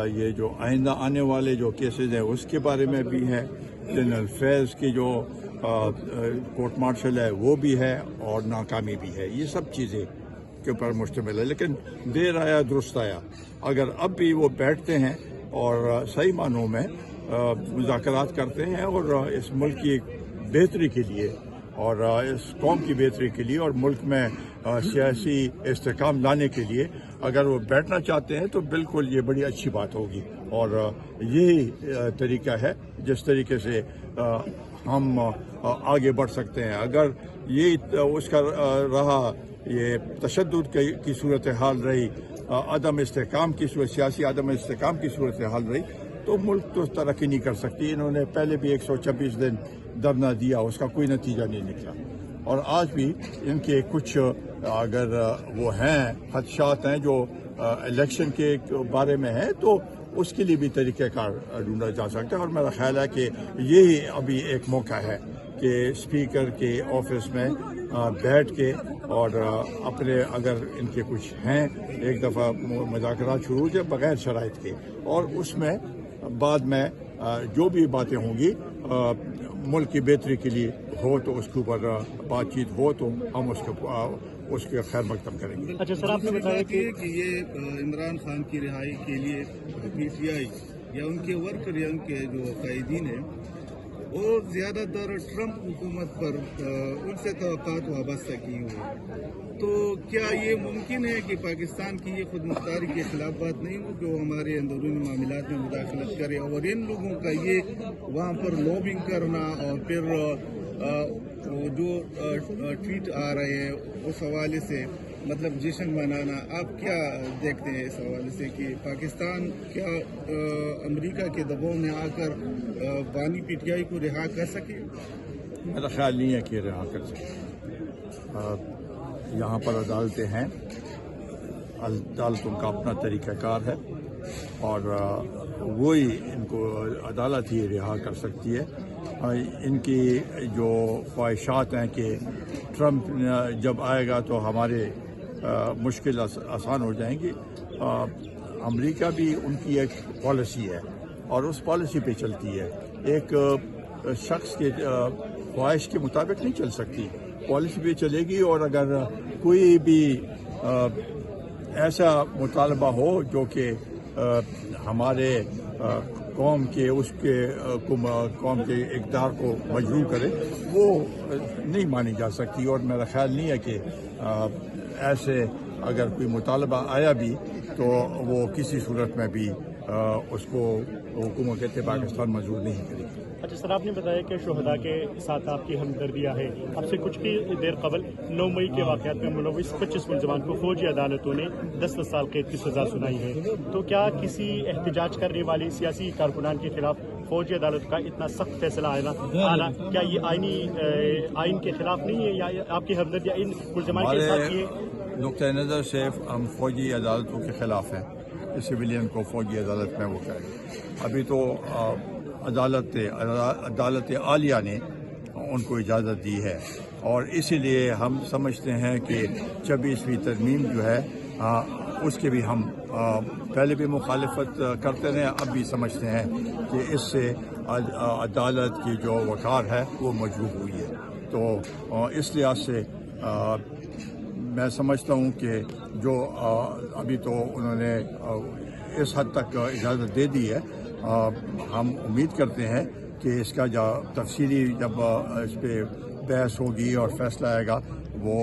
یہ جو آئندہ آنے والے جو کیسز ہیں اس کے بارے میں بھی ہے، جنرل فیض کی جو کورٹ مارشل ہے وہ بھی ہے، اور ناکامی بھی ہے. یہ سب چیزیں کے اوپر مشتمل ہے. لیکن دیر آیا درست آیا. اگر اب بھی وہ بیٹھتے ہیں اور صحیح معنوں میں مذاکرات کرتے ہیں اور اس ملک کی بہتری کے لیے اور اس قوم کی بہتری کے لیے اور ملک میں سیاسی استحکام لانے کے لیے اگر وہ بیٹھنا چاہتے ہیں تو بالکل یہ بڑی اچھی بات ہوگی. اور یہی طریقہ ہے جس طریقے سے ہم آگے بڑھ سکتے ہیں. اگر یہ اس کا رہا، یہ تشدد کی صورتحال رہی، عدم استحکام کی صورت، سیاسی عدم استحکام کی صورتحال رہی، تو ملک تو ترقی نہیں کر سکتی. انہوں نے پہلے بھی 126 دن دھرنا دیا، اس کا کوئی نتیجہ نہیں نکلا. اور آج بھی ان کے کچھ اگر وہ ہیں خدشات ہیں جو الیکشن کے بارے میں ہیں، تو اس کے لیے بھی طریقہ کار ڈھونڈا جا سکتا ہے. اور میرا خیال ہے کہ یہی ابھی ایک موقع ہے کہ اسپیکر کے آفس میں بیٹھ کے اور اپنے اگر ان کے کچھ ہیں ایک دفعہ مذاکرات شروع ہو جائے بغیر شرائط کے، اور اس میں بعد میں جو بھی باتیں ہوں گی ملک کی بہتری کے لیے ہو تو اس کے اوپر بات چیت ہو تو ہم اس کے خیر مقدم کریں گے. اچھا سر، آپ نے بتایا کہ یہ عمران خان کی رہائی کے لیے پی ٹی آئی یا ان کے ورکر یا ان کے جو قائدین ہیں اور زیادہ تر ٹرمپ حکومت پر ان سے توقعات وابستہ کی ہوئی، تو کیا یہ ممکن ہے کہ پاکستان کی یہ خود مختاری کے خلاف بات نہیں ہو جو ہمارے اندرونی معاملات میں مداخلت کرے، اور ان لوگوں کا یہ وہاں پر لابنگ کرنا اور پھر جو ٹویٹ آ رہے ہیں اس حوالے سے مطلب جشن منانا، آپ کیا دیکھتے ہیں اس حوالے سے کہ پاکستان کیا امریکہ کے دباؤ میں آ کر بانی پی ٹی آئی کو رہا کر سکے؟ میرا خیال نہیں ہے کہ رہا کر سکے. یہاں پر عدالتیں ہیں، عدالتوں کا اپنا طریقہ کار ہے، اور وہی ان کو عدالت ہی رہا کر سکتی ہے. ان کی جو خواہشات ہیں کہ ٹرمپ جب آئے گا تو ہمارے مشکل آسان ہو جائیں گی. امریکہ بھی ان کی ایک پالیسی ہے اور اس پالیسی پہ چلتی ہے. ایک شخص کے خواہش کے مطابق نہیں چل سکتی، پالیسی پہ چلے گی. اور اگر کوئی بھی ایسا مطالبہ ہو جو کہ ہمارے قوم کے قوم کے اقدار کو مجروح کرے، وہ نہیں مانی جا سکتی. اور میرا خیال نہیں ہے کہ ایسے اگر کوئی مطالبہ آیا بھی تو وہ کسی صورت میں بھی اس کو حکومت پاکستان منظور نہیں کرے گی. اچھا سر، آپ نے بتایا کہ شہداء کے ساتھ آپ کی ہمدردیاں ہیں. اب سے کچھ ہی دیر قبل 9 مئی کے واقعات میں ملوث 25 ملزمان کو فوجی عدالتوں نے 10 سال قید کی سزا سنائی ہے. تو کیا کسی احتجاج کرنے والی سیاسی کارکنان کے خلاف فوجی عدالت کا اتنا سخت فیصلہ آنا کیا یہ آئین کے خلاف نہیں ہے، یا آپ کی ہمدردیاں ان ملزمان کے ساتھ یہ نقطۂ نظر سے ہم فوجی عدالتوں کے خلاف ہیں؟ سویلین کو فوجی عدالت میں وہ کریں. ابھی تو عدالت عالیہ نے ان کو اجازت دی ہے، اور اسی لیے ہم سمجھتے ہیں کہ 26ویں ترمیم جو ہے اس کے بھی ہم پہلے بھی مخالفت کرتے رہے، اب بھی سمجھتے ہیں کہ اس سے عدالت کی جو وقار ہے وہ مجروح ہوئی ہے. تو اس لحاظ سے میں سمجھتا ہوں کہ جو ابھی تو انہوں نے اس حد تک اجازت دے دی ہے، ہم امید کرتے ہیں کہ اس کا جو تفصیلی جب اس پہ بحث ہوگی اور فیصلہ آئے گا وہ